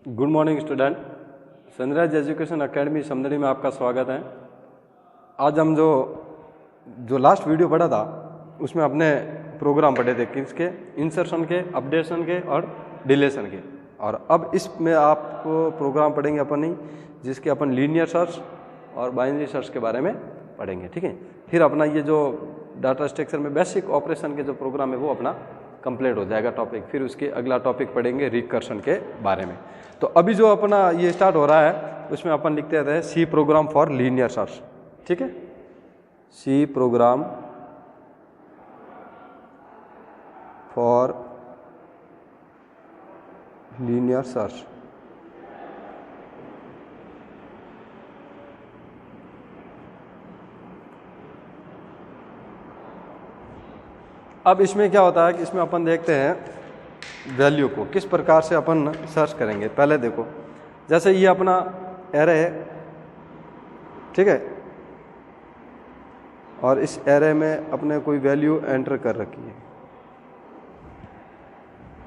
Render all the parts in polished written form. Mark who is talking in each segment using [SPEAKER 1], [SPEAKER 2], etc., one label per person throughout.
[SPEAKER 1] Good morning student. Sunrise education academy Samdari में आपका स्वागत है। आज हम जो लास्ट वीडियो पढ़ा था उसमें अपने प्रोग्राम पढ़े थे किसके, इंसर्शन के, अपडेशन के और डिलीशन के। और अब इसमें आपको प्रोग्राम पढ़ेंगे अपन ही जिसके अपन लीनियर सर्च और बाइनरी सर्च के बारे में पढ़ेंगे। ठीक है, फिर अपना ये जो डाटा स्ट्रक्चर में बेसिक ऑपरेशन के जो प्रोग्राम है वो अपना कंप्लीट हो जाएगा टॉपिक। फिर उसके अगला टॉपिक पढ़ेंगे रिकर्शन के बारे में। तो अभी जो अपना ये स्टार्ट हो रहा है उसमें अपन लिखते रहते हैं C program for linear search. ठीक है, C program for linear search. अब इसमें क्या होता है कि इसमें अपन देखते हैं वैल्यू को किस प्रकार से अपन सर्च करेंगे। पहले देखो, जैसे ये अपना एरे है, ठीक है, और इस एरे में अपने कोई वैल्यू एंटर कर रखी है।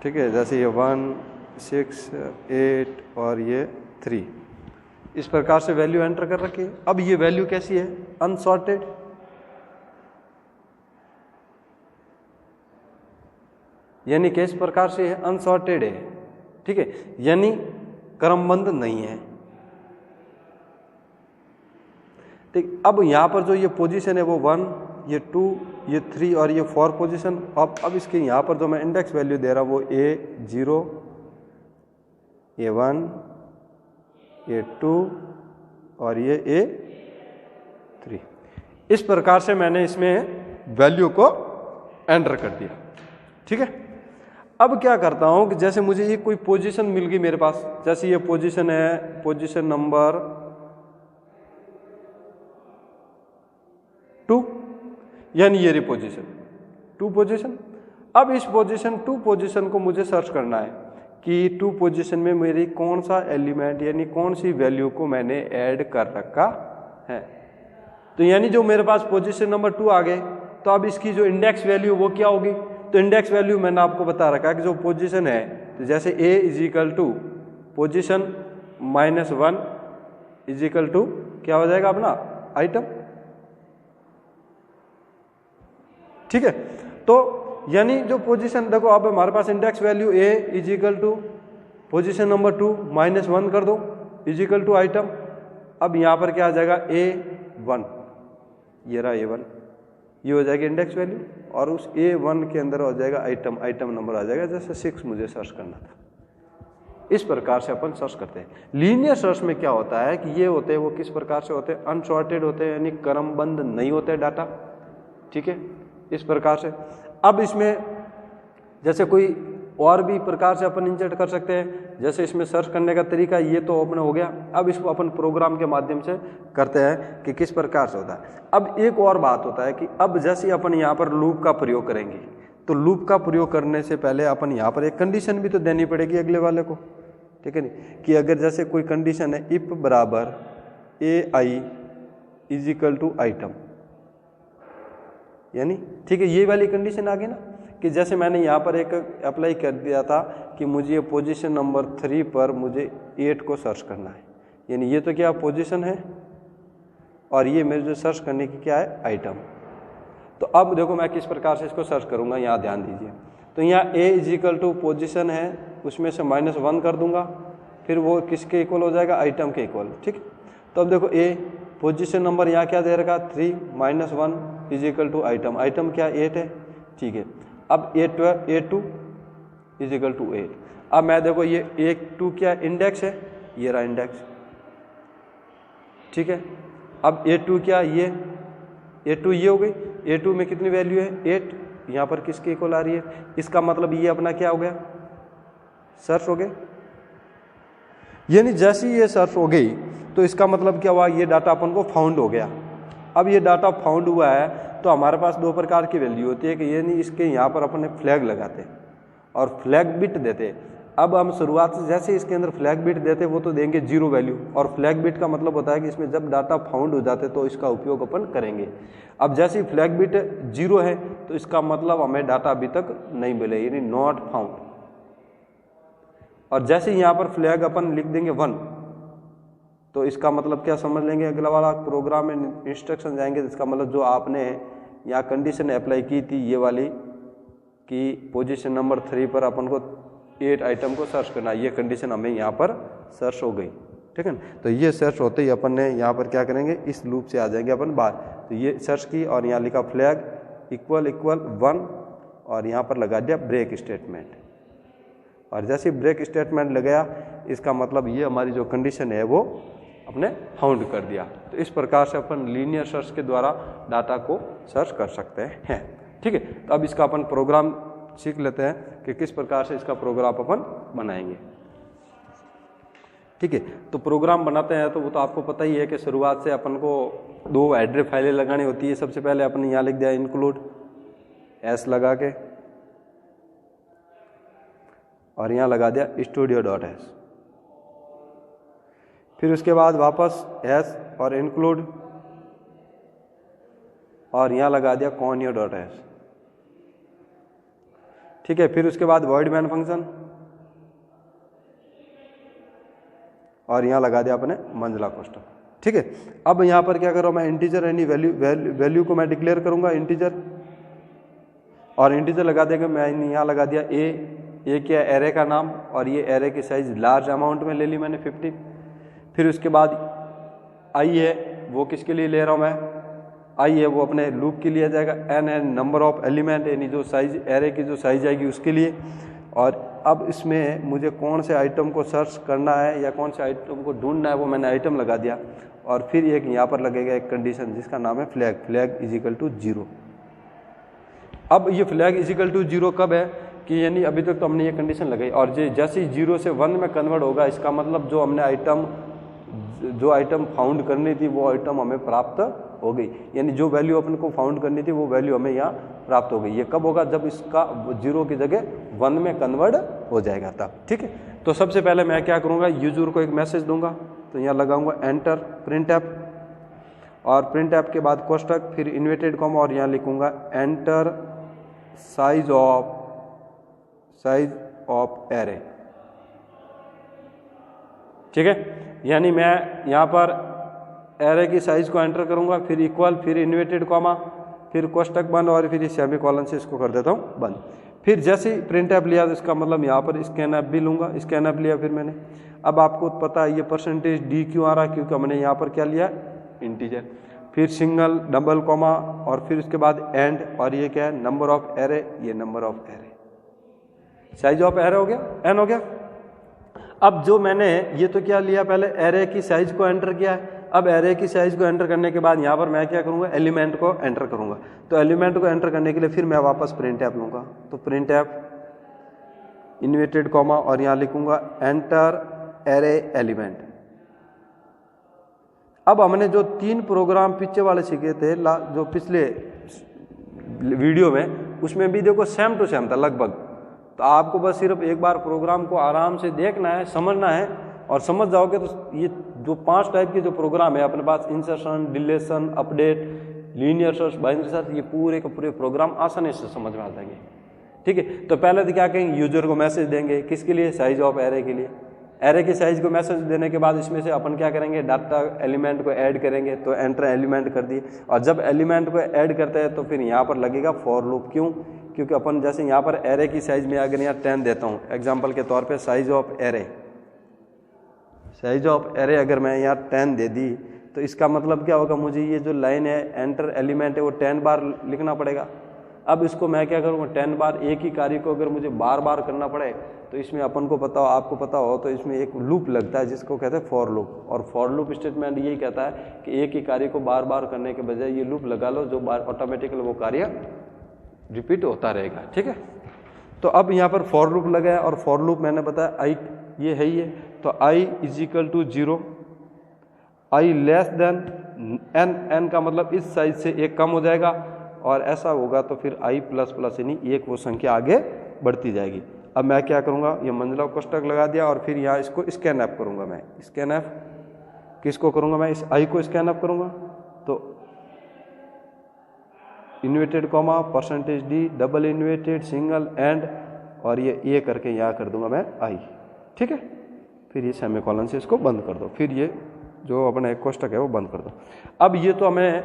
[SPEAKER 1] ठीक है, जैसे ये 1, 6, 8 और ये 3, इस प्रकार से वैल्यू एंटर कर रखी है। अब ये वैल्यू कैसी है, अनसॉर्टेड। यानी किस प्रकार से है, अनसॉर्टेड है। ठीक है, यानी क्रमबद्ध नहीं है। ठीक, अब यहां पर जो ये पोजीशन है वो 1, ये 2, ये 3 और ये 4 पोजीशन। अब इसके यहां पर जो मैं इंडेक्स वैल्यू दे रहा हूं वो A0, A1, A2 और ये A3। इस प्रकार से मैंने इसमें वैल्यू को एंटर कर दिया। ठीक है, अब क्या करता हूं कि जैसे मुझे ये कोई पोजीशन मिल गई मेरे पास, जैसे ये पोजीशन है, पोजीशन नंबर 2, यानी ये पोजीशन 2 पोजीशन। अब इस पोजीशन 2 पोजीशन को मुझे सर्च करना है कि 2 पोजीशन में मेरी कौन सा एलिमेंट यानी कौन सी वैल्यू को मैंने ऐड कर रखा है। तो यानी जो मेरे पास पोजीशन नंबर 2 आ गए, तो अब इसकी जो इंडेक्स वैल्यू वो क्या होगी। तो इंडेक्स वैल्यू मैंने आपको बता रखा है कि जो पोजीशन है, तो जैसे A is equal to position -1 is equal to क्या हो जाएगा अपना आइटम। ठीक है, तो यानी जो पोजीशन देखो, अब हमारे पास index value A is equal to position number 2 -1 कर दो इजिकल टू आइटम। अब यहां पर क्या आ जाएगा, A1, ये रहा A1, ये हो जाएगी इंडेक्स वैल्यू, और उस A1 के अंदर हो जाएगा आइटम नंबर आ जाएगा। जैसे 6 मुझे सर्च करना था। इस प्रकार से अपन सर्च करते हैं। लीनियर सर्च में क्या होता है कि ये होते हैं, वो किस प्रकार से होते हैं, अनसॉर्टेड होते हैं, यानी क्रमबद्ध नहीं होते डाटा। ठीक है, इस प्रकार से। अब इसमें जैसे कोई और भी प्रकार से अपन इंसर्ट कर सकते हैं। जैसे इसमें सर्च करने का तरीका ये तो अपने हो गया। अब इसको अपन प्रोग्राम के माध्यम से करते हैं कि किस प्रकार से होता है। अब एक और बात होता है कि अब जैसे अपन यहाँ पर लूप का प्रयोग करेंगे, तो लूप का प्रयोग करने से पहले अपन यहाँ पर एक कंडीशन भी तो देनी पड़ेगी अगले वाले को। ठीक है नहीं, कि अगर जैसे कोई कंडीशन है इफ बराबर AI इजिकल टू आइटम, यानी ठीक है ये वाली कंडीशन आ गई ना, कि जैसे मैंने यहाँ पर एक अप्लाई कर दिया था कि मुझे पोजीशन नंबर 3 पर मुझे 8 को सर्च करना है। यानी ये तो क्या पोजीशन है और ये मेरे जो सर्च करने की क्या है, आइटम। तो अब देखो मैं किस प्रकार से इसको सर्च करूँगा, यहाँ ध्यान दीजिए। तो यहाँ A इजिकल टू पोजीशन है, उसमें से -1 कर दूंगा, फिर वो किसके इक्वल हो जाएगा, आइटम के इक्वल। ठीक, तो अब देखो A पोजीशन नंबर यहाँ क्या दे रखा, 3 -1 इजिकल टू आइटम। आइटम क्या 8 है। ठीक है, अब A2 इजिकल टू 8। अब मैं देखो ये A2 क्या इंडेक्स है, ये रहा इंडेक्स। ठीक है, अब A2 क्या, ये A2 ये हो गई। A2 में कितनी वैल्यू है, 8, यहाँ पर किसके इक्वल आ रही है। इसका मतलब ये अपना क्या हो गया, सर्च हो गया। यानी जैसे ये सर्च हो गई तो इसका मतलब क्या हुआ, ये डाटा अपन को फाउंड हो गया। अब ये डाटा फाउंड हुआ है तो हमारे पास 2 प्रकार की वैल्यू होती है कि यानी इसके यहाँ पर अपन फ्लैग लगाते और फ्लैग बिट देते। अब हम शुरुआत से जैसे इसके अंदर फ्लैग बिट देते वो तो देंगे 0 वैल्यू, और फ्लैग बिट का मतलब होता है कि इसमें जब डाटा फाउंड हो जाते तो इसका उपयोग अपन करेंगे। अब जैसे फ्लैग बिट 0 है तो इसका मतलब हमें डाटा अभी तक नहीं मिले, यानी नॉट फाउंड। और जैसे ही यहाँ पर फ्लैग अपन लिख देंगे 1, तो इसका मतलब क्या समझ लेंगे, अगला वाला प्रोग्राम में इंस्ट्रक्शन जाएंगे, इसका मतलब जो आपने यहाँ कंडीशन अप्लाई की थी ये वाली कि पोजीशन नंबर 3 पर अपन को 8 आइटम को सर्च करना, ये कंडीशन हमें यहाँ पर सर्च हो गई, ठीक है ना। तो ये सर्च होते ही अपन ने यहाँ पर क्या करेंगे, इस लूप से आ जाएंगे अपन बाहर। तो ये सर्च की और यहाँ लिखा फ्लैग इक्वल 1 और यहाँ पर लगा दिया ब्रेक स्टेटमेंट, और जैसे ब्रेक स्टेटमेंट लगाया इसका मतलब ये हमारी जो कंडीशन है वो अपने फाउंड कर दिया। तो इस प्रकार से अपन लीनियर सर्च के द्वारा डाटा को सर्च कर सकते हैं, ठीक है। तो अब इसका अपन प्रोग्राम सीख लेते हैं कि किस प्रकार से इसका प्रोग्राम अपन बनाएंगे, ठीक है। तो प्रोग्राम बनाते हैं तो वो तो आपको पता ही है कि शुरुआत से अपन को 2 हेडर फाइलें लगानी होती है। सबसे पहले अपन यहाँ लिख दिया इंक्लूड एस लगा के, और यहाँ लगा दिया studio.s, फिर उसके बाद वापस एस और इंक्लूड और यहाँ लगा दिया conio.s, ठीक है। फिर उसके बाद void main फंक्शन और यहाँ लगा दिया अपने मंझला कोष्ठक, ठीक है। अब यहाँ पर क्या करो, मैं इंटीजर यानी वैल्यू को मैं डिक्लेयर करूंगा इंटीजर, और इंटीजर लगा देगा, मैं यहाँ लगा दिया ए क्या एरे का नाम, और ये एरे की साइज लार्ज अमाउंट में ले ली मैंने 50। फिर उसके बाद आई है वो किसके लिए ले रहा हूँ मैं, आई है वो अपने लूप के लिए आ जाएगा, एन है नंबर ऑफ एलिमेंट यानी जो साइज एरे की जो साइज आएगी उसके लिए। और अब इसमें मुझे कौन से आइटम को सर्च करना है या कौन से आइटम को ढूंढना है वो मैंने आइटम लगा दिया, और फिर एक यहाँ पर लगेगा एक कंडीशन जिसका नाम है फ्लैग इज इक्वल टू 0। अब ये फ्लैग इज इक्वल टू 0 कब है कि यानी अभी तक तो हमने ये कंडीशन लगाई, और जैसे ही 0 से 1 में कन्वर्ट होगा इसका मतलब जो हमने आइटम फाउंड करनी थी वो आइटम हमें प्राप्त हो गई, यानी जो वैल्यू अपन को फाउंड करनी थी वो वैल्यू हमें यहाँ प्राप्त हो गई। ये कब होगा, जब इसका 0 की जगह 1 में कन्वर्ट हो जाएगा तब, ठीक है। तो सबसे पहले मैं क्या करूँगा, यूजर को एक मैसेज दूंगा, तो यहाँ लगाऊंगा एंटर प्रिंटफ, और प्रिंटफ के बाद कोष्ठक, फिर इन्वर्टेड कॉमा, और यहाँ लिखूंगा एंटर साइज ऑफ एरे, ठीक है। यानी मैं यहाँ पर एरे की साइज को एंटर करूंगा, फिर इक्वल, फिर इन्वर्टेड कॉमा, फिर कोष्ठक बंद, और फिर सेमी कॉलन से इसको कर देता हूँ बंद। फिर जैसे ही प्रिंट ऐप लिया तो इसका मतलब यहाँ पर स्कैन ऐप भी लूंगा, स्कैन ऐप लिया फिर मैंने। अब आपको पता है ये परसेंटेज डी क्यों आ रहा है, क्योंकि हमने यहाँ पर क्या लिया इंटीजर, फिर सिंगल डबल कॉमा, और फिर उसके बाद एंड, और ये क्या है नंबर ऑफ एरे, ये number of array, size of array हो गया, एन हो गया। अब जो मैंने ये तो क्या लिया, पहले एरे की साइज को एंटर किया है। अब एरे की साइज को एंटर करने के बाद यहाँ पर मैं क्या करूँगा, एलिमेंट को एंटर करूँगा। तो एलिमेंट को एंटर करने के लिए फिर मैं वापस प्रिंट ऐप लूँगा, तो प्रिंट ऐप इन्वर्टेड कॉमा, और यहाँ लिखूँगा एंटर एरे एलिमेंट। अब हमने जो 3 प्रोग्राम पीछे वाले सीखे थे जो पिछले वीडियो में, उसमें भी देखो सेम टू सेम था लगभग। तो आपको बस सिर्फ एक बार प्रोग्राम को आराम से देखना है, समझना है, और समझ जाओगे तो ये जो 5 टाइप के जो प्रोग्राम है अपने पास, insertion, deletion, update, linear search, binary search, ये पूरे के पूरे प्रोग्राम आसानी से समझ में आ जाएंगे, ठीक है। तो पहले तो क्या कहेंगे, यूजर को मैसेज देंगे, किसके लिए, साइज ऑफ एरे के लिए। एरे की साइज को मैसेज देने के बाद इसमें से अपन क्या करेंगे, डाटा एलिमेंट को ऐड करेंगे, तो एंटर एलिमेंट कर दिए। और जब एलिमेंट को ऐड करते हैं तो फिर यहाँ पर लगेगा फॉर लूप, क्यों, क्योंकि अपन जैसे यहाँ पर एरे की साइज में अगर यहाँ 10 देता हूँ एग्जाम्पल के तौर पे, साइज ऑफ एरे अगर मैं यहाँ 10 दे दी, तो इसका मतलब क्या होगा, मुझे ये जो लाइन है एंटर एलिमेंट है वो 10 बार लिखना पड़ेगा। अब इसको मैं क्या करूँगा, 10 बार एक ही कार्य को अगर मुझे बार बार करना पड़े, तो इसमें अपन को पता हो, आपको पता हो, तो इसमें एक लूप लगता है जिसको कहते हैं फॉर लूप। और फॉर लूप स्टेटमेंट यही कहता है कि एक ही कार्य को बार बार करने के बजाय ये लूप लगा लो, जो ऑटोमेटिकली वो कार्य रिपीट होता रहेगा, ठीक है। तो अब यहाँ पर फॉर लूप लगा है, और फॉर लूप मैंने बताया आई ये है ही है, तो i is equal to 0, i less than n का मतलब इस साइज से एक कम हो जाएगा, और ऐसा होगा तो फिर आई प्लस प्लस यानी एक वो संख्या आगे बढ़ती जाएगी। अब मैं क्या करूँगा, ये मंझला कोष्ठक लगा दिया, और फिर यहाँ इसको स्कैन ऐप करूँगा। मैं स्कैन ऐप किसको करूँगा, मैं इस आई को स्कैन ऐप करूँगा, तो inverted comma, percentage D, double inverted, single, and, और ये करके यहाँ कर दूंगा मैं आई, ठीक है। फिर ये सेमीकोलन से इसको बंद कर दो, फिर ये जो अपना एक कोष्टक है वो बंद कर दो। अब ये तो हमें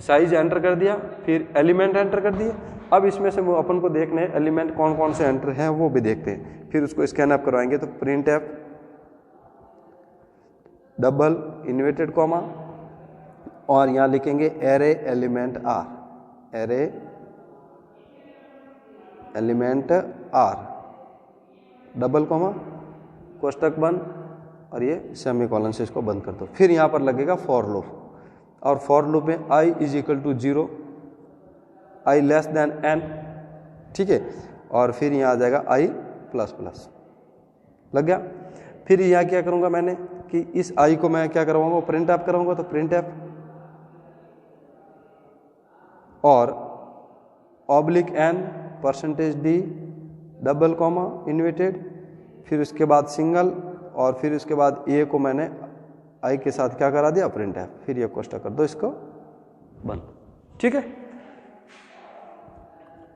[SPEAKER 1] साइज एंटर कर दिया, फिर एलिमेंट एंटर कर दिए। अब इसमें से वो अपन को देखने एलिमेंट कौन कौन से एंटर हैं वो भी देखते हैं, फिर उसको स्कैन अप करवाएंगे। तो print f double inverted comma और यहाँ लिखेंगे array element are, array element are double comma कोष्टक बंद और ये सेमीकोलन से इसको बंद कर दो। फिर यहाँ पर लगेगा फॉर लूप, और फॉर लूप में i is equal to 0, i less than n, ठीक है। और फिर यहाँ आ जाएगा i प्लस प्लस, लग गया। फिर यहाँ क्या करूँगा मैंने कि इस i को मैं क्या करवाऊँगा, प्रिंट एफ कराऊँगा। तो प्रिंट एफ और oblique n percentage d double comma inverted, फिर उसके बाद सिंगल, और फिर उसके बाद a को मैंने i के साथ क्या करा दिया, प्रिंट एफ। फिर ये कोष्टक कर दो इसको बंद, ठीक है।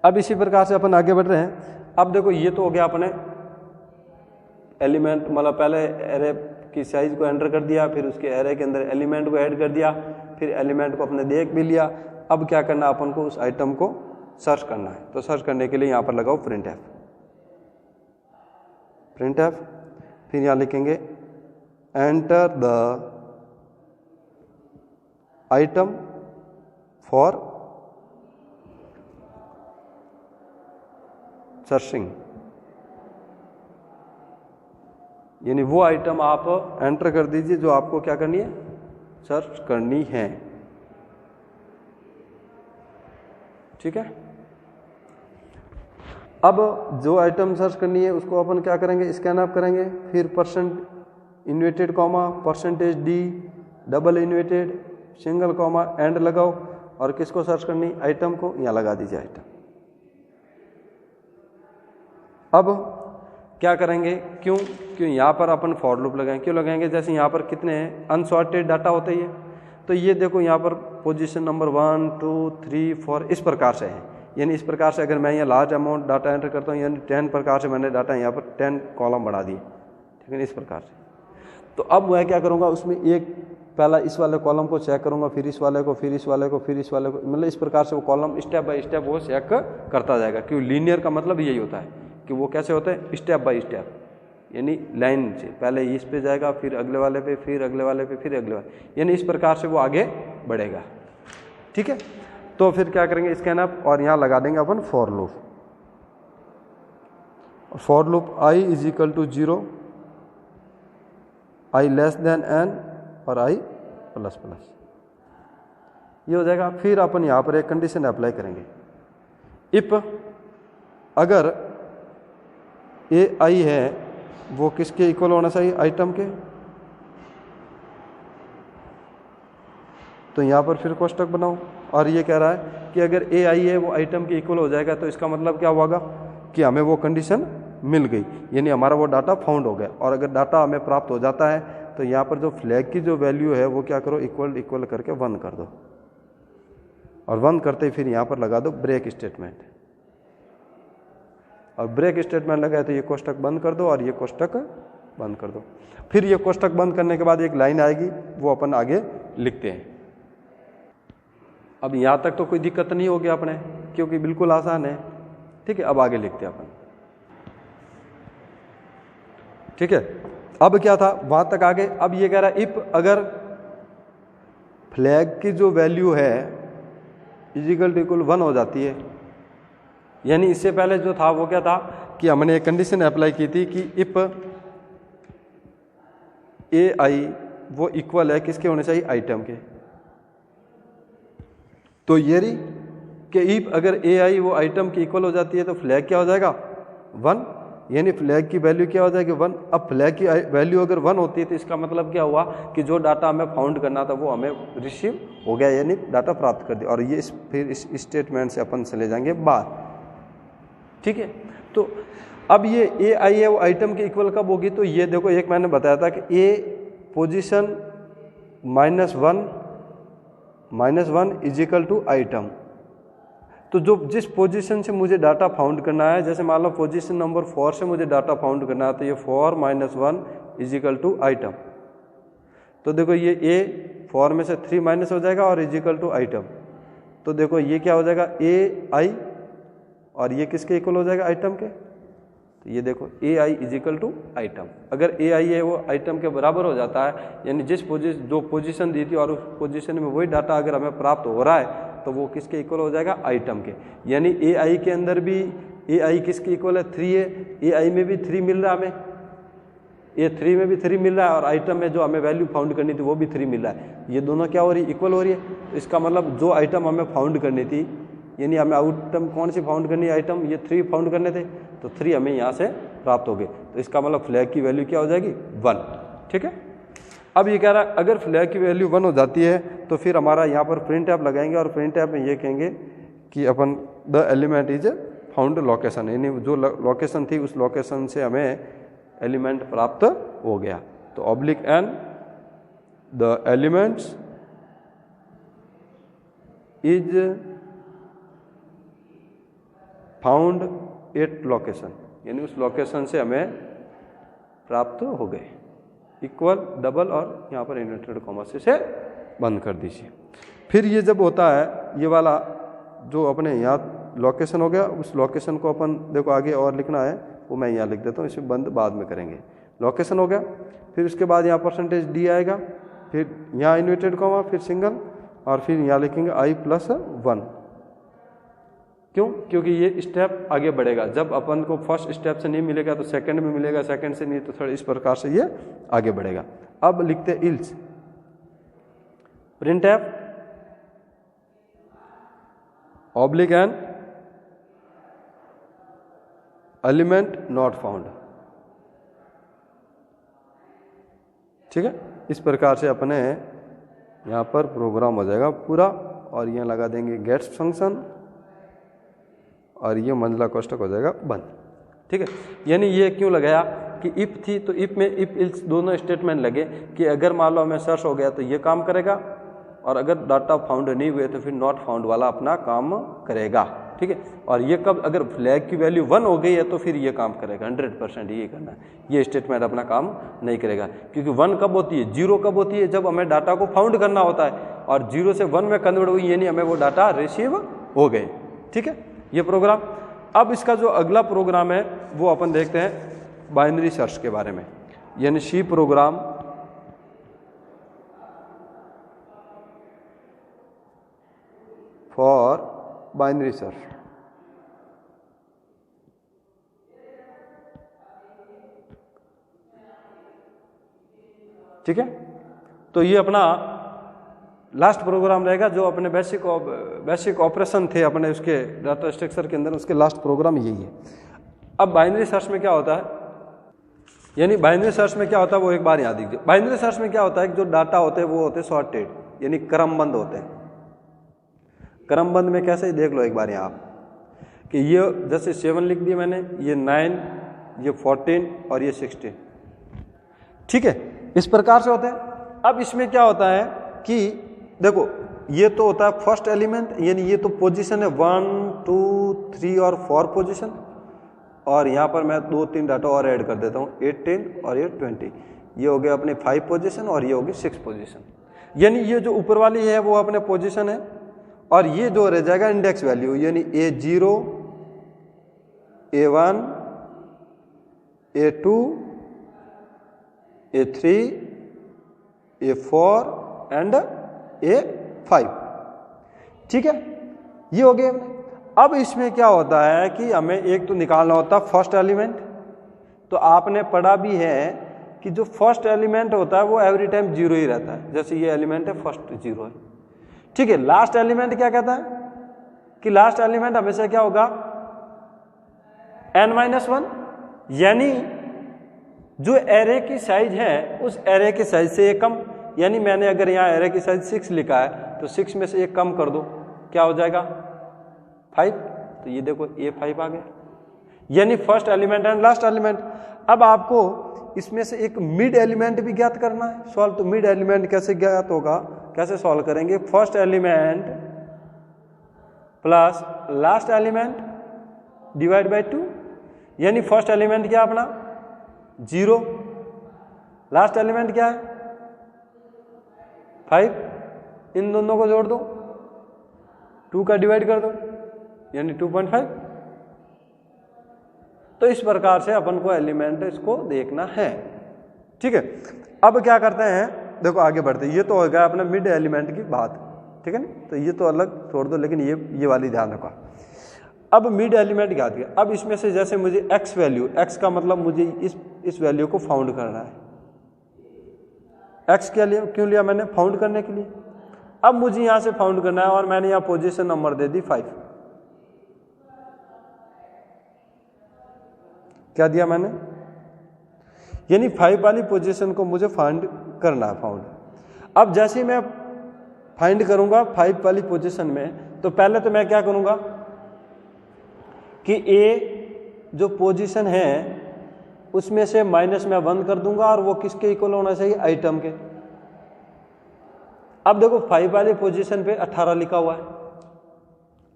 [SPEAKER 1] अब इसी प्रकार से अपन आगे बढ़ रहे हैं। अब देखो ये तो हो गया अपने एलिमेंट, मतलब पहले एरे की साइज को एंटर कर दिया, फिर उसके एरे के अंदर एलिमेंट को ऐड कर दिया, फिर एलिमेंट को अपने देख भी लिया। अब क्या करना, अपन को उस आइटम को सर्च करना है। तो सर्च करने के लिए यहाँ पर लगाओ प्रिंट एफ, प्रिंट एफ, फिर यहाँ लिखेंगे enter the item for searching, यानी वो आइटम आप एंटर कर दीजिए जो आपको क्या करनी है, सर्च करनी है, ठीक है। अब जो आइटम सर्च करनी है उसको अपन क्या करेंगे, स्कैन अप करेंगे। फिर percent inverted comma percentage d double inverted single comma and लगाओ, और किसको सर्च करनी, आइटम को। यहाँ लगा दीजिए आइटम। अब क्या करेंगे, क्यों यहाँ पर अपन फॉर लूप लगाएंगे, क्यों लगाएंगे, जैसे यहाँ पर कितने हैं, अनसॉर्टेड डाटा होते ही है। तो ये देखो यहाँ पर पोजीशन नंबर 1 2 3 4 इस प्रकार से है, यानी इस प्रकार से अगर मैं यहाँ लार्ज अमाउंट डाटा एंटर करता हूँ, यानी 10 प्रकार से मैंने डाटा यहाँ पर 10 कॉलम बढ़ा दिए, ठीक है, इस प्रकार से। तो अब मैं क्या करूँगा, उसमें एक पहला इस वाले कॉलम को चेक करूँगा, फिर इस वाले को, फिर इस वाले को, फिर इस वाले को, मतलब इस प्रकार से वो कॉलम स्टेप बाय स्टेप वो चेक करता जाएगा। क्यों, लीनियर का मतलब यही होता है कि वो कैसे होता है, स्टेप बाय स्टेप, यानी लाइन से पहले इस पे जाएगा, फिर अगले वाले पे, फिर अगले वाले पे, फिर अगले वाले, यानी इस प्रकार से वो आगे बढ़ेगा, ठीक है। तो फिर क्या करेंगे, स्कैन अप, और यहाँ लगा देंगे अपन for loop. For loop i is equal to 0, i less than n और i प्लस प्लस, ये हो जाएगा। फिर अपन यहाँ पर एक कंडीशन अप्लाई करेंगे, इफ अगर ai है वो किसके इक्वल होना चाहिए, आइटम के। तो यहाँ पर फिर कोष्टक बनाओ, और ये कह रहा है कि अगर ai है वो आइटम के इक्वल हो जाएगा, तो इसका मतलब क्या होगा कि हमें वो कंडीशन मिल गई, यानी हमारा वो डाटा फाउंड हो गया। और अगर डाटा हमें प्राप्त हो जाता है तो यहाँ पर जो फ्लैग की जो वैल्यू है वो क्या करो, इक्वल इक्वल करके 1 कर दो, और 1 करते ही फिर यहाँ पर लगा दो ब्रेक स्टेटमेंट, और ब्रेक स्टेटमेंट लगाए तो ये कोष्टक बंद कर दो और ये कोष्टक बंद कर दो। फिर ये कोष्टक बंद करने के बाद एक लाइन आएगी, वो अपन आगे लिखते हैं। अब यहाँ तक तो कोई दिक्कत नहीं होगी अपने, क्योंकि बिल्कुल आसान है, ठीक है। अब आगे लिखते हैं अपन, ठीक है। अब क्या था, वहां तक आगे। अब ये कह रहा है इफ अगर फ्लैग की जो वैल्यू है इजिकल टू इक्वल 1 हो जाती है, यानी इससे पहले जो था वो क्या था कि हमने एक कंडीशन अप्लाई की थी कि इफ ai वो इक्वल है किसके होने चाहिए, आइटम के। तो ये रही कि इफ अगर ai वो आइटम की इक्वल हो जाती है तो फ्लैग क्या हो जाएगा, 1, यानी फ्लैग की वैल्यू क्या हो जाएगी, 1। अब फ्लैग की वैल्यू अगर 1 होती है तो इसका मतलब क्या हुआ कि जो डाटा हमें फाउंड करना था वो हमें रिसीव हो गया, यानी डाटा प्राप्त कर दिया। और ये फिर इस स्टेटमेंट से अपन चले जाएंगे बाहर, ठीक है। तो अब ये ai है वो आइटम के इक्वल कब होगी, तो ये देखो एक मैंने बताया था कि a position -1 is equal to item. तो जो जिस पोजीशन से मुझे डाटा फाउंड करना है, जैसे मान लो पोजीशन नंबर 4 से मुझे डाटा फाउंड करना है, तो ये 4 - 1 इज इक्वल टू आइटम। तो देखो ये ए 4 में से 3 माइनस हो जाएगा और इज इक्वल टू आइटम। तो देखो ये क्या हो जाएगा, ए आई, और ये किसके इक्वल हो जाएगा, आइटम के। तो ये देखो ए आई इज इक्वल टू आइटम। अगर ए आई है वो आइटम के बराबर हो जाता है, यानी जिस जो पोजीशन दी थी और उस पोजीशन में वही डाटा अगर हमें प्राप्त हो रहा है, तो वो किसके इक्वल हो जाएगा, आइटम के। यानी ए आई के अंदर भी ए आई किसके इक्वल है, 3 है। ए आई में भी 3 मिल रहा है हमें, ए 3 में भी 3 मिल रहा है, और आइटम में जो हमें वैल्यू फाउंड करनी थी वो भी 3 मिल रहा है। ये दोनों क्या हो रही है, इक्वल हो रही है। इसका मतलब जो आइटम हमें फाउंड करनी थी, यानी हमें आइटम कौन सी फाउंड करनी है, आइटम ये 3 फाउंड करने थे, तो 3 हमें यहाँ से प्राप्त हो गए। तो इसका मतलब फ्लैग की वैल्यू क्या हो जाएगी, 1। ठीक है। अब ये कह रहा है अगर फ्लैग की वैल्यू 1 हो जाती है तो फिर हमारा यहाँ पर प्रिंट ऐप लगाएंगे, और प्रिंट ऐप में ये कहेंगे कि upon the element is found location, यानी जो लोकेशन थी उस लोकेशन से हमें एलिमेंट प्राप्त हो गया। तो oblique an the elements is found at location, यानी उस लोकेशन से हमें प्राप्त हो गए। इक्वल, डबल, और यहाँ पर इन्वर्टेड कॉमा से बंद कर दीजिए। फिर ये जब होता है, ये वाला जो अपने यहाँ लोकेशन हो गया, उस लोकेशन को अपन देखो आगे और लिखना है, वो मैं यहाँ लिख देता हूँ, इसे बंद बाद में करेंगे। लोकेशन हो गया, फिर उसके बाद यहाँ % d आएगा, फिर यहाँ इन्वर्टेड कॉमा, फिर सिंगल, और फिर यहाँ लिखेंगे i+1। क्यों? क्योंकि ये स्टेप आगे बढ़ेगा। जब अपन को फर्स्ट स्टेप से नहीं मिलेगा तो सेकंड में मिलेगा, सेकंड से नहीं तो थर्ड, इस प्रकार से ये आगे बढ़ेगा। अब लिखते हैं ills print F oblique an element not found. ठीक है, इस प्रकार से अपने यहाँ पर प्रोग्राम हो जाएगा पूरा, और यहाँ लगा देंगे गेट्स फंक्शन, और ये मंझला कोष्ठक हो जाएगा बंद। ठीक है, यानी ये क्यों लगाया कि इफ थी तो इफ में इफ इल्स दोनों स्टेटमेंट लगे कि अगर मान लो हमें सर्च हो गया तो ये काम करेगा, और अगर डाटा फाउंड नहीं हुए तो फिर नॉट फाउंड वाला अपना काम करेगा। ठीक है, और ये कब, अगर फ्लैग की वैल्यू 1 हो गई है तो फिर ये काम करेगा, 100% ये करना है। ये स्टेटमेंट अपना काम नहीं करेगा, क्योंकि 1 कब होती है, 0 कब होती है, जब हमें डाटा को फाउंड करना होता है, और 0 से 1 में कन्वर्ट हुई, यानी हमें वो डाटा रिसीव हो गए। ठीक है, ये प्रोग्राम। अब इसका जो अगला प्रोग्राम है वो अपन देखते हैं बाइनरी सर्च के बारे में, यानी C program for binary search. ठीक है, तो ये अपना लास्ट प्रोग्राम रहेगा, जो अपने बेसिक ऑपरेशन थे अपने उसके डाटा स्ट्रक्चर के अंदर, उसके लास्ट प्रोग्राम यही है। अब बाइनरी सर्च में क्या होता है, यानी बाइनरी सर्च में क्या होता है वो एक बार याद दीजिए। बाइनरी सर्च में क्या होता है, जो डाटा होते हैं वो होते हैं सॉर्टेड, यानी क्रमबद्ध होते हैं। क्रमबद्ध में कैसे, देख लो एक बार यहाँ आप, कि ये जैसे 7 लिख दिया मैंने, ये 9, ये 14 और ये 16। ठीक है, इस प्रकार से होते हैं। अब इसमें क्या होता है कि देखो, ये तो होता है फर्स्ट एलिमेंट, यानी ये तो पोजीशन है 1, 2, 3 और 4 पोजीशन, और यहाँ पर मैं 2-3 डाटा और ऐड कर देता हूँ, 8, 10 और ये 20। ये हो गया अपने 5 पोजीशन, और ये होगी 6 पोजीशन। यानी ये जो ऊपर वाली है वो अपने पोजीशन है, और ये जो रह जाएगा इंडेक्स वैल्यू, यानी A0, A1, A2, A3, A4 and A5। ठीक है, ये हो गया। अब इसमें क्या होता है कि हमें एक तो निकालना होता है फर्स्ट एलिमेंट। तो आपने पढ़ा भी है कि जो फर्स्ट एलिमेंट होता है वो एवरी टाइम 0 ही रहता है, जैसे ये एलिमेंट है फर्स्ट 0 है। ठीक है, लास्ट एलिमेंट क्या कहता है कि लास्ट एलिमेंट हमेशा क्या होगा, n-1, यानी जो एरे की साइज है उस एरे की साइज से एक कम। यानी मैंने अगर यहाँ एरे की साइज 6 लिखा है तो 6 में से एक कम कर दो, क्या हो जाएगा 5। तो ये देखो A5 आ गया, यानी first element and last element. अब आपको इसमें से एक मिड एलिमेंट भी ज्ञात करना है सॉल्व। तो मिड एलिमेंट कैसे ज्ञात होगा, कैसे सॉल्व करेंगे, first element plus last element divide by 2, यानी फर्स्ट एलिमेंट क्या अपना 0, लास्ट एलिमेंट क्या है 5, इन दोनों को जोड़ दो, 2 का डिवाइड कर दो, यानी 2.5। तो इस प्रकार से अपन को एलिमेंट इसको देखना है, ठीक है। अब क्या करते हैं, देखो आगे बढ़ते हैं। ये तो हो गया अपना मिड एलिमेंट की बात, ठीक है ना, तो ये तो अलग छोड़ दो, लेकिन ये वाली ध्यान रखो। अब मिड एलिमेंट याद किया। अब इसमें से जैसे मुझे x वैल्यू, x का मतलब मुझे इस वैल्यू को फाउंड करना है। x क्या लिया, क्यों लिया मैंने, फाउंड करने के लिए। अब मुझे यहां से फाउंड करना है और मैंने यहां पोजीशन नंबर दे दी 5। क्या दिया मैंने, यानी 5 वाली पोजीशन को मुझे फाइंड करना है, फाउंड। अब जैसे ही मैं फाइंड करूंगा 5 वाली पोजीशन में, तो पहले तो मैं क्या करूंगा कि ए जो पोजीशन है उसमें से माइनस में 1 कर दूंगा और वो किसके इक्वल होना चाहिए, आइटम के। अब देखो 5 वाली पोजीशन पे 18 लिखा हुआ है।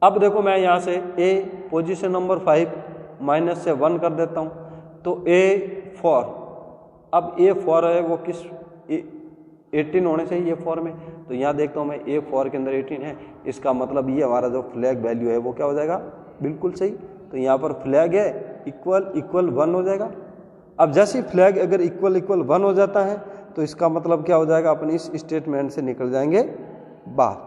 [SPEAKER 1] अब देखो मैं यहां से ए पोजीशन नंबर 5 माइनस से 1 कर देता हूं, तो A4, अब A4 है वो किस 18 होने चाहिए A4 में, तो यहां देखता हूं मैं A4 के अंदर 18 है, इसका मतलब ये हमारा जो फ्लैग वैल्यू है वो क्या हो जाएगा, बिल्कुल सही। तो यहाँ पर फ्लैग है इक्वल 1 हो जाएगा। अब जैसे ही फ्लैग अगर इक्वल 1 हो जाता है तो इसका मतलब क्या हो जाएगा, अपन इस स्टेटमेंट से निकल जाएंगे बाहर,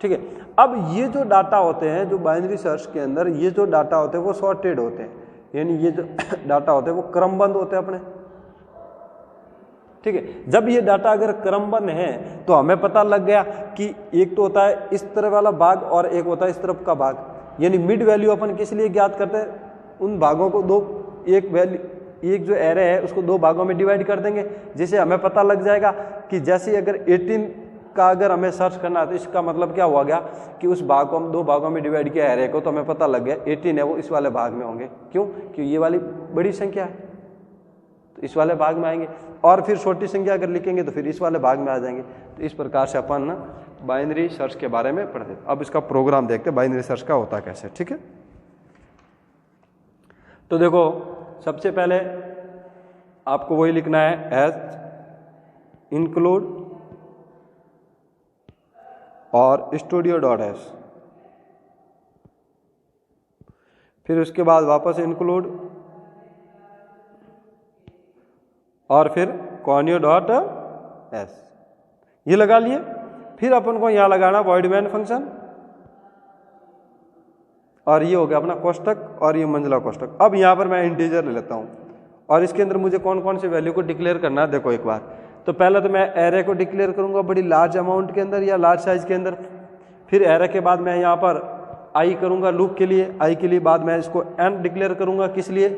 [SPEAKER 1] ठीक है। अब ये जो डाटा होते हैं जो बाइनरी सर्च के अंदर, ये जो डाटा होते हैं वो सॉर्टेड होते हैं, यानी ये जो डाटा होते हैं वो क्रमबद्ध होते हैं अपने, ठीक है। जब ये डाटा अगर क्रमबद्ध है तो हमें पता लग गया कि एक तो होता है इस तरह वाला भाग और एक होता है इस तरफ का भाग, यानी मिड वैल्यू अपन किस लिए ज्ञात करते हैं, उन भागों को दो, एक जो एरे है उसको 2 भागों में डिवाइड कर देंगे, जिससे हमें पता लग जाएगा कि जैसे अगर 18 का अगर हमें सर्च करना है तो इसका मतलब क्या हुआ गया कि उस भाग को हम 2 भागों में डिवाइड किया एरे को, तो हमें पता लग गया 18 है वो इस वाले भाग में होंगे। क्यों, क्योंकि ये वाली बड़ी संख्या है तो इस वाले भाग में आएंगे, और फिर छोटी संख्या अगर लिखेंगे तो फिर इस वाले भाग में आ जाएंगे। तो इस प्रकार से अपन ना बाइनरी सर्च के बारे में पढ़ते। अब इसका प्रोग्राम देखते हैं बाइनरी सर्च का होता कैसे, ठीक है। तो देखो सबसे पहले आपको वही लिखना है एज इंक्लूड और studio.h, फिर उसके बाद वापस इंक्लूड और फिर conio.s, ये लगा लिए। फिर अपन को यहां लगाना वॉइड मैन फंक्शन, और ये हो गया अपना कोष्टक और ये मंझला कोष्टक। अब यहां पर मैं इंटीजर ले लेता हूं और इसके अंदर मुझे कौन कौन से वैल्यू को डिक्लेयर करना है, देखो एक बार। तो पहले तो मैं एरे को डिक्लेयर करूंगा बड़ी लार्ज अमाउंट के अंदर या लार्ज साइज के अंदर। फिर एरे के बाद मैं यहाँ पर आई करूंगा लूप के लिए, आई के लिए बाद मैं इसको एन डिक्लेयर करूंगा, किस लिए,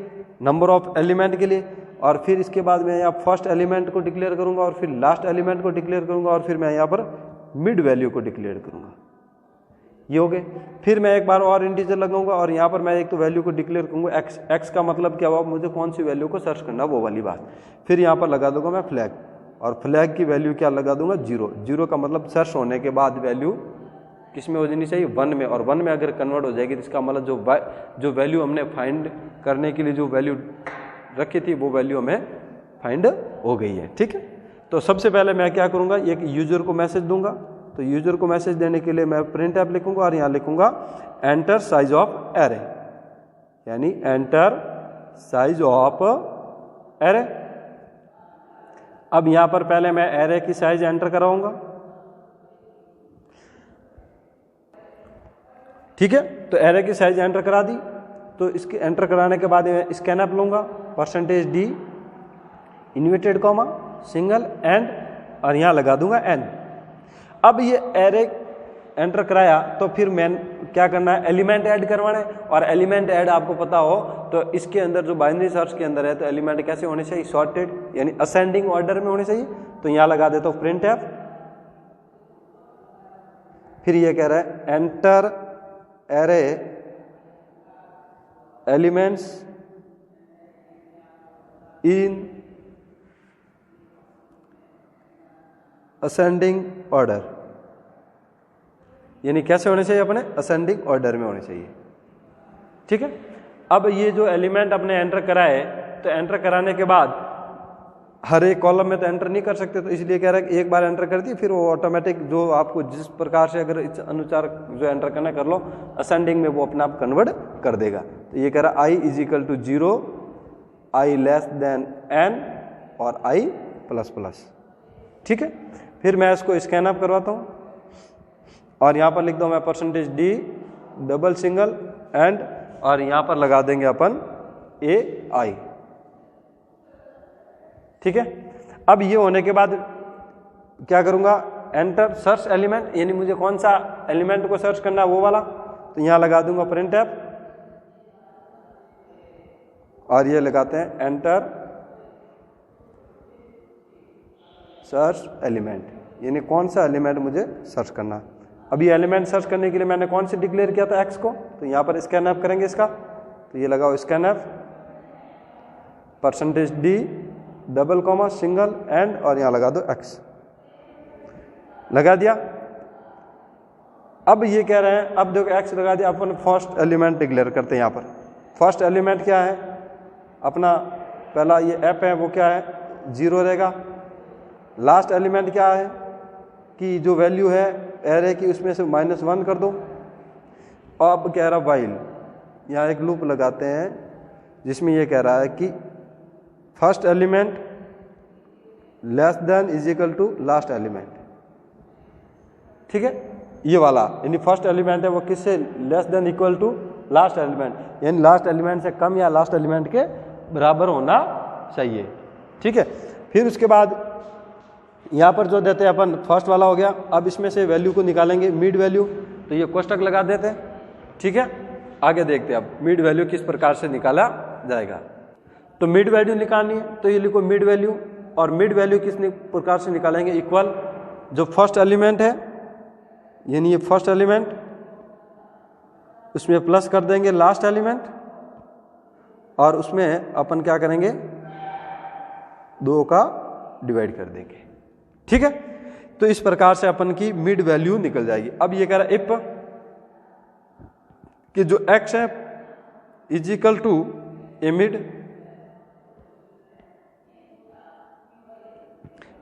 [SPEAKER 1] नंबर ऑफ एलिमेंट के लिए। और फिर इसके बाद मैं यहाँ फर्स्ट एलिमेंट को डिक्लेयर करूंगा और फिर लास्ट एलिमेंट को डिक्लेयर करूंगा और फिर मैं यहाँ पर मिड वैल्यू को डिक्लेयर करूंगा, ये हो गए। फिर मैं एक बार और इंटीजर लगाऊंगा और यहाँ पर मैं एक तो वैल्यू को डिक्लेयर करूंगा एक्स, एक्स का मतलब क्या हुआ, मुझे कौन सी वैल्यू को सर्च करना वो वाली बात। फिर यहाँ पर लगा दूंगा मैं फ्लैग, और फ्लैग की वैल्यू क्या लगा दूंगा 0, 0 का मतलब सर्च होने के बाद वैल्यू किस में हो जानी चाहिए, 1 में, और 1 में अगर कन्वर्ट हो जाएगी तो इसका मतलब जो वैल्यू हमने फाइंड करने के लिए जो वैल्यू रखी थी वो वैल्यू हमें फाइंड हो गई है, ठीक है। तो सबसे पहले मैं क्या करूंगा, एक यूजर को मैसेज दूंगा। तो यूजर को मैसेज देने के लिए मैं प्रिंट ऐप लिखूंगा और यहाँ लिखूंगा एंटर साइज ऑफ एरे, यानी एंटर साइज ऑफ एरे। अब यहां पर पहले मैं एरे की साइज एंटर कराऊंगा, ठीक है। तो एरे की साइज एंटर करा दी, तो इसके एंटर कराने के बाद मैं स्कैनअप लूंगा, %d inverted comma single and, और यहां लगा दूंगा n। अब ये एरे एंटर कराया तो फिर मैं क्या करना है, एलिमेंट ऐड करवाना है। और एलिमेंट ऐड आपको पता हो तो इसके अंदर जो बाइनरी सर्च के अंदर है तो एलिमेंट कैसे होने चाहिए, सॉर्टेड, यानी असेंडिंग ऑर्डर में होने चाहिए। तो यहां लगा देता हूं प्रिंट ऐप। फिर ये कह रहा है enter array elements in ascending order. यानी कैसे होने चाहिए अपने असेंडिंग ऑर्डर में होने चाहिए। ठीक है, अब ये जो एलिमेंट अपने एंटर कराए तो एंटर कराने के बाद हर एक कॉलम में तो एंटर नहीं कर सकते, तो इसलिए कह रहा है कि एक बार एंटर कर दिए फिर वो ऑटोमेटिक जो आपको जिस प्रकार से अगर इस अनुसार जो एंटर करना कर लो असेंडिंग में वो अपने आप कन्वर्ट कर देगा। तो ये कह रहा है i is equal to 0, i less than n और i प्लस प्लस। ठीक है, फिर मैं इसको स्कैन अप करवाता हूँ और यहाँ पर लिख दो मैं %d डबल सिंगल एंड और यहाँ पर लगा देंगे अपन ai। ठीक है, अब ये होने के बाद क्या करूंगा, एंटर सर्च एलिमेंट, यानी मुझे कौन सा एलिमेंट को सर्च करना है वो वाला, तो यहां लगा दूंगा printf और ये लगाते हैं एंटर सर्च एलिमेंट, यानी कौन सा एलिमेंट मुझे सर्च करना है। अभी एलिमेंट सर्च करने के लिए मैंने कौन से डिक्लेयर किया था x को, तो यहां पर स्कैन अप करेंगे इसका, तो ये लगाओ scan up %d double comma single and और यहां लगा दो x, लगा दिया। अब ये कह रहे हैं, अब देखो x लगा दिया, अपन फर्स्ट एलिमेंट डिक्लेयर करते हैं। यहां पर फर्स्ट एलिमेंट क्या है अपना, पहला ये f है वो क्या है 0 रहेगा। लास्ट एलिमेंट क्या है कि जो वैल्यू है एरे की उसमें से -1 कर दो। और अब कह रहा वाइल, यहाँ एक लूप लगाते हैं जिसमें ये कह रहा है कि first element less than is equal to last element. ठीक है, ये वाला यानी फर्स्ट एलिमेंट है वो किससे less than equal to last element, यानी लास्ट एलिमेंट से कम या लास्ट एलिमेंट के बराबर होना चाहिए। ठीक है, फिर उसके बाद यहाँ पर जो देते हैं अपन फर्स्ट वाला हो गया। अब इसमें से वैल्यू को निकालेंगे मिड वैल्यू, तो ये कोष्टक लगा देते हैं। ठीक है, आगे देखते हैं अब मिड वैल्यू किस प्रकार से निकाला जाएगा। तो मिड वैल्यू निकालनी है तो ये लिखो मिड वैल्यू, और मिड वैल्यू किस प्रकार से निकालेंगे, इक्वल जो फर्स्ट एलिमेंट है यानी ये फर्स्ट एलिमेंट उसमें प्लस कर देंगे लास्ट एलिमेंट और उसमें अपन क्या करेंगे 2 का डिवाइड कर देंगे। ठीक है, तो इस प्रकार से अपन की मिड वैल्यू निकल जाएगी। अब ये कह रहा है इफ कि जो x है is equal to A mid,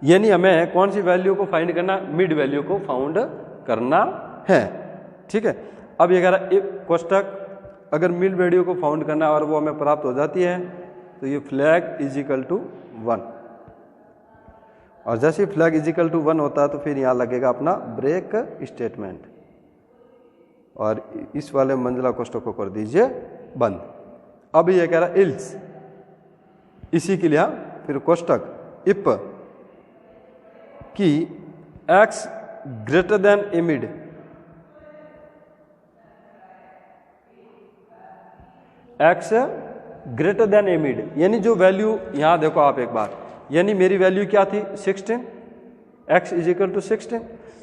[SPEAKER 1] यानी हमें कौन सी वैल्यू को फाइंड करना, मिड वैल्यू को फाउंड करना है। ठीक है, अब ये कह रहा है इफ कोष्टक अगर मिड वैल्यू को फाउंड करना और वो हमें प्राप्त हो जाती है तो ये फ्लैग इज इक्वल टू 1, और जैसे फ्लैग इज इक्वल टू 1 होता है तो फिर यहाँ लगेगा अपना ब्रेक स्टेटमेंट और इस वाले मंजिला कोष्टक को कर दीजिए बंद। अब ये कह रहा है इल्स, इसी के लिए फिर कोष्टक इफ कि x ग्रेटर देन ए मिड, x ग्रेटर देन ए मिड, यानी जो वैल्यू यहां देखो आप एक बार, यानी मेरी वैल्यू क्या थी 16, x इज इक्वल टू 16।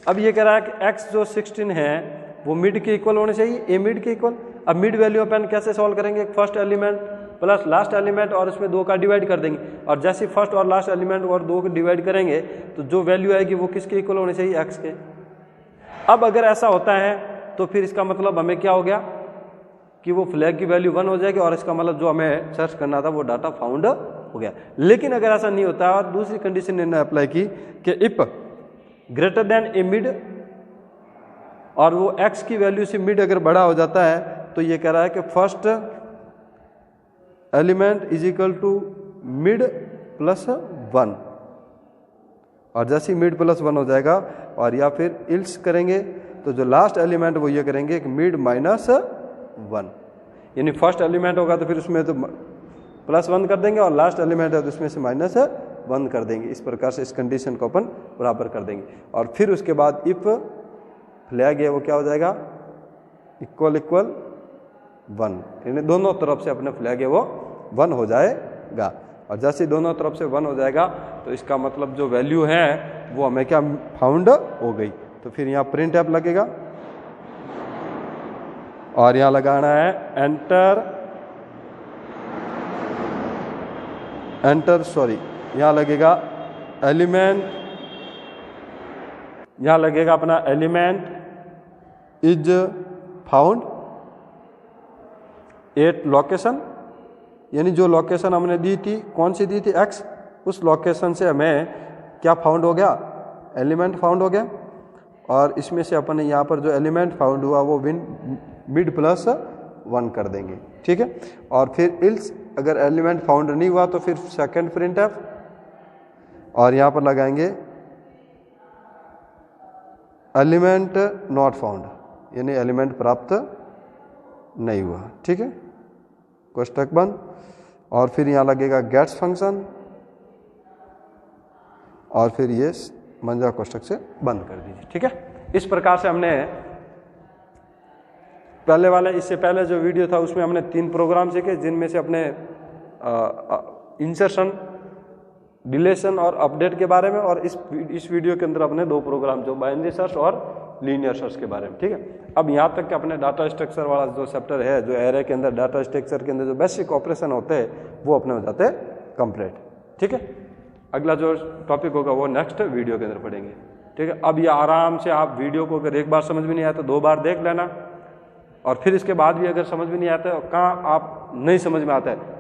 [SPEAKER 1] अब ये कह रहा है कि x जो 16 है वो मिड के इक्वल होने चाहिए, ए मिड के इक्वल। अब मिड वैल्यू अपन कैसे सॉल्व करेंगे, first element plus last element और उसमें 2 का डिवाइड कर देंगे, और जैसे फर्स्ट और लास्ट एलिमेंट और 2 को डिवाइड करेंगे तो जो वैल्यू आएगी वो किसके इक्वल होनी चाहिए, x के। अब अगर ऐसा होता है तो फिर इसका मतलब हमें क्या हो गया कि वो फ्लैग की वैल्यू 1 हो जाएगी और इसका मतलब जो हमें सर्च करना था वो डाटा फाउंड हो गया। लेकिन अगर ऐसा नहीं होता और दूसरी कंडीशन इन्होंने अप्लाई की कि if greater than A mid और वो x की वैल्यू से मिड अगर बड़ा हो जाता है तो ये कह रहा है कि first element is equal to mid plus 1, और जैसे मिड प्लस 1 हो जाएगा और या फिर इल्स करेंगे तो जो लास्ट एलिमेंट वो ये करेंगे कि मिड माइनस 1, यानी फर्स्ट एलिमेंट होगा तो फिर उसमें तो +1 कर देंगे और लास्ट एलिमेंट है तो उसमें से -1 कर देंगे। इस प्रकार से इस कंडीशन को अपन बराबर कर देंगे, और फिर उसके बाद इफ फ्लैग है वो क्या हो जाएगा इक्वल इक्वल 1, यानी दोनों तरफ से अपने फ्लैग है वो 1 हो जाएगा, और जैसे दोनों तरफ से 1 हो जाएगा तो इसकाรื่องजो वैल्यू है वो हमें क्या फाउंड हो गई। तो फिर यहाँ प्रिंट ऐप लगेगा और यहाँ लगाना है यहाँ लगेगा एलिमेंट, यहाँ लगेगा अपना element is found at location, यानी जो लोकेशन हमने दी थी, कौन सी दी थी, x, उस लोकेशन से हमें क्या फाउंड हो गया, एलिमेंट फाउंड हो गया। और इसमें से अपन ने यहाँ पर जो एलिमेंट फाउंड हुआ वो मिड प्लस 1 कर देंगे, ठीक है। और फिर इल्स अगर एलिमेंट फाउंड नहीं हुआ तो फिर सेकंड printf, और यहाँ पर लगाएंगे एलिमेंट नॉट फाउंड, यानी एलिमेंट प्राप्त नहीं हुआ, ठीक है, कोष्टक बंद। और फिर यहाँ लगेगा गेट्स फंक्शन, और फिर ये मंजा कोष्टक से बंद कर दीजिए, ठीक है। इस प्रकार से हमने पहले वाले, इससे पहले जो वीडियो था उसमें हमने 3 प्रोग्राम सीखे, जिनमें से अपने इंसर्शन, डिलीशन और अपडेट के बारे में, और इस वीडियो के अंदर अपने 2 प्रोग्राम जो बाइनरी सर्च और लीनियर सर्च के बारे में, ठीक है। अब यहाँ तक कि अपने डाटा स्ट्रक्चर वाला जो चैप्टर है, जो एरे के अंदर डाटा स्ट्रक्चर के अंदर जो बेसिक ऑपरेशन होते हैं वो अपने हो जाते हैं कंप्लीट, ठीक है। अगला जो टॉपिक होगा वो नेक्स्ट वीडियो के अंदर पढ़ेंगे, ठीक है। अब ये आराम से आप वीडियो को अगर एक बार समझ में नहीं आया तो 2 बार देख लेना, और फिर इसके बाद भी अगर समझ में नहीं आता है, कहाँ आप नहीं समझ में आता है,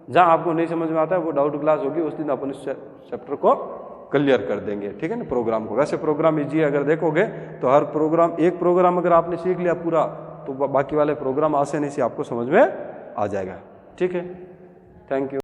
[SPEAKER 1] जहाँ आपको नहीं समझ में आता है वो डाउट क्लास होगी, उस दिन अपन इस चैप्टर को क्लियर कर देंगे, ठीक है ना, प्रोग्राम को। वैसे प्रोग्राम इजी अगर देखोगे तो हर प्रोग्राम, एक प्रोग्राम अगर आपने सीख लिया पूरा तो बाकी वाले प्रोग्राम आसानी से आपको समझ में आ जाएगा, ठीक है। Thank you.